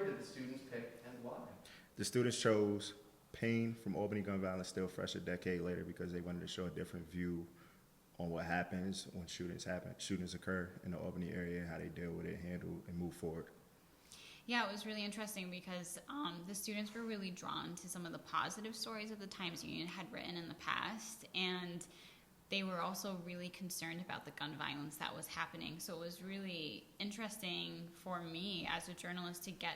did the students pick and why? The students chose Pain from Albany Gun Violence Still Fresh a Decade Later because they wanted to show a different view on what happens when shootings occur in the Albany area, how they deal with it, handle, and move forward. Yeah, it was really interesting because the students were really drawn to some of the positive stories that the Times-Union had written in the past, and they were also really concerned about the gun violence that was happening. So it was really interesting for me as a journalist to get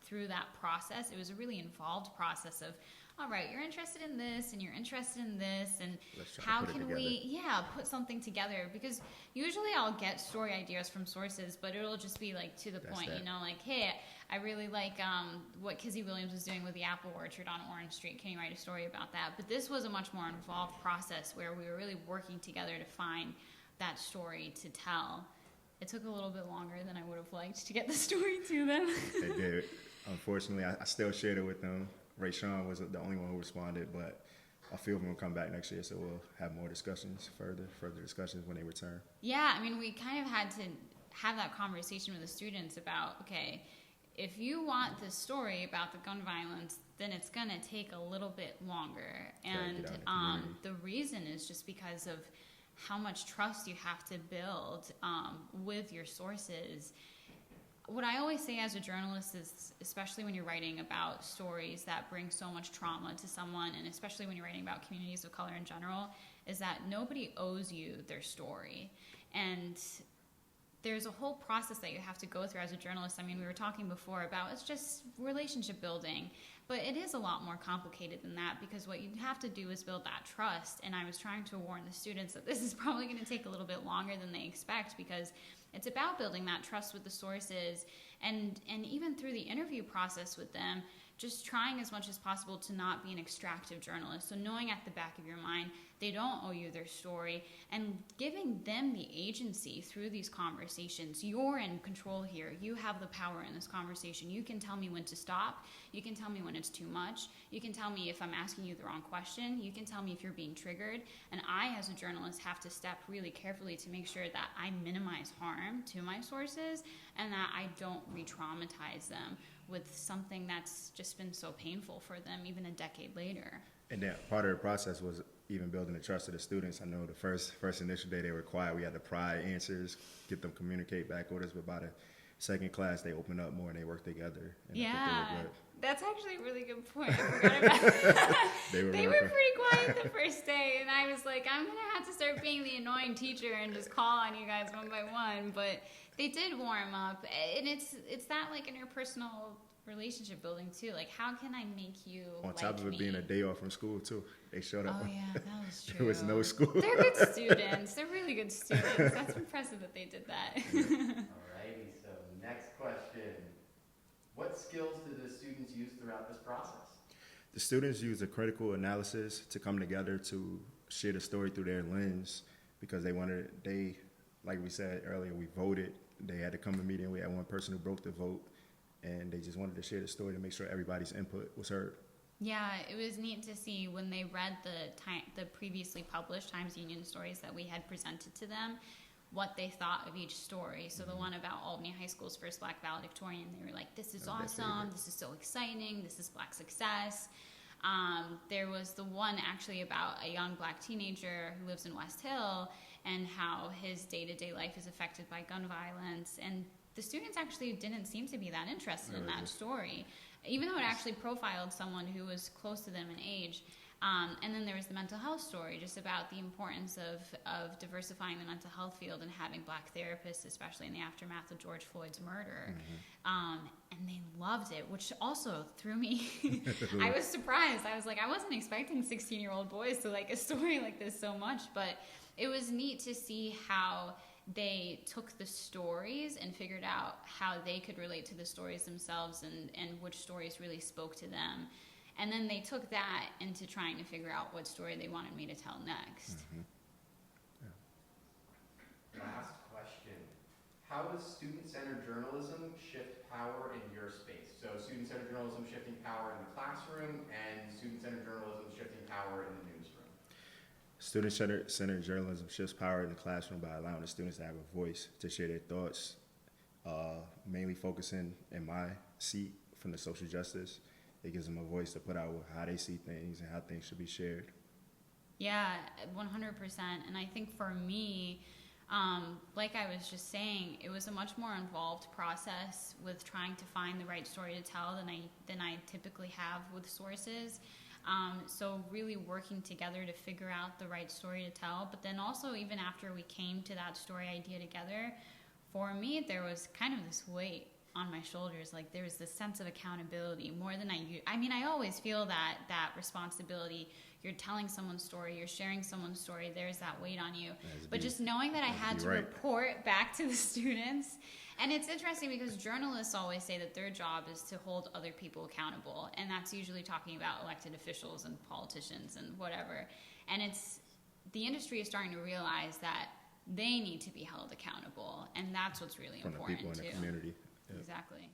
through that process. It was a really involved process of, all right, you're interested in this and you're interested in this, and how can we put something together? Because usually I'll get story ideas from sources, but it'll just be like to the point, you know, like, hey, I really like what Kizzy Williams was doing with the apple orchard on Orange Street. Can you write a story about that? But this was a much more involved process where we were really working together to find that story to tell. It took a little bit longer than I would have liked to get the story to them. It did. Unfortunately, I still shared it with them. Ray Sean was the only one who responded, but a few of them will come back next year, so we'll have more discussions, further discussions when they return. Yeah, I mean, we kind of had to have that conversation with the students about, okay, if you want this story about the gun violence, then it's going to take a little bit longer. And the reason is just because of how much trust you have to build with your sources. What I always say as a journalist is, especially when you're writing about stories that bring so much trauma to someone, and especially when you're writing about communities of color in general, is that nobody owes you their story. And there's a whole process that you have to go through as a journalist. I mean, we were talking before about it's just relationship building, but it is a lot more complicated than that, because what you have to do is build that trust. And I was trying to warn the students that this is probably going to take a little bit longer than they expect, because it's about building that trust with the sources, and even through the interview process with them, just trying as much as possible to not be an extractive journalist. So knowing at the back of your mind they don't owe you their story, and giving them the agency through these conversations. You're in control here. You have the power in this conversation. You can tell me when to stop. You can tell me when it's too much. You can tell me if I'm asking you the wrong question. You can tell me if you're being triggered. And I, as a journalist, have to step really carefully to make sure that I minimize harm to my sources and that I don't re-traumatize them with something that's just been so painful for them even a decade later. And then part of the process was even building the trust of the students. I know the first initial day they were quiet. We had to pry answers, get them communicate back with us. But by the second class, they opened up more and they worked together. And yeah, that's actually a really good point. I forgot about that. They were pretty quiet the first day, and I was like, I'm going to have to start being the annoying teacher and just call on you guys one by one. But they did warm up, and it's that like interpersonal relationship building too. Like, how can I make you on top of it being a day off from school too? They showed up. Oh yeah, that was true. There was no school. They're good students. They're really good students. That's impressive that they did that. Alrighty, so next question. What skills did the students use throughout this process? The students used a critical analysis to come together to share the story through their lens, because like we said earlier, we voted. They had to come to meeting. We had one person who broke the vote, and they just wanted to share the story to make sure everybody's input was heard. Yeah, it was neat to see when they read the previously published Times-Union stories that we had presented to them, what they thought of each story. So the one about Albany High School's first Black valedictorian, they were like, this is awesome, this is so exciting, this is Black success. There was the one actually about a young Black teenager who lives in West Hill and how his day-to-day life is affected by gun violence. And the students actually didn't seem to be that interested in that story, even though it actually profiled someone who was close to them in age. And then there was the mental health story, just about the importance of diversifying the mental health field and having Black therapists, especially in the aftermath of George Floyd's murder. Mm-hmm. And they loved it, which also threw me. I was surprised. I was like, I wasn't expecting 16-year-old boys to like a story like this so much, but it was neat to see how they took the stories and figured out how they could relate to the stories themselves and which stories really spoke to them. And then they took that into trying to figure out what story they wanted me to tell next. Mm-hmm. Yeah. Last question. How does student-centered journalism shift power in your space? So student-centered journalism shifting power in the classroom, and student-centered journalism shifting power in the newsroom. Student-centered journalism shifts power in the classroom by allowing the students to have a voice to share their thoughts, mainly focusing in my seat, from the social justice. It gives them a voice to put out how they see things and how things should be shared. Yeah, 100%. And I think for me, like I was just saying, it was a much more involved process with trying to find the right story to tell than I typically have with sources. So really working together to figure out the right story to tell. But then also, even after we came to that story idea together, for me, there was kind of this weight on my shoulders. Like, there was this sense of accountability more than I always feel that responsibility. You're telling someone's story, you're sharing someone's story, there's that weight on you. But just knowing that I had to report back to the students. And it's interesting because journalists always say that their job is to hold other people accountable. And that's usually talking about elected officials and politicians and whatever. And the industry is starting to realize that they need to be held accountable. And that's what's really important, from the people in the community. Exactly.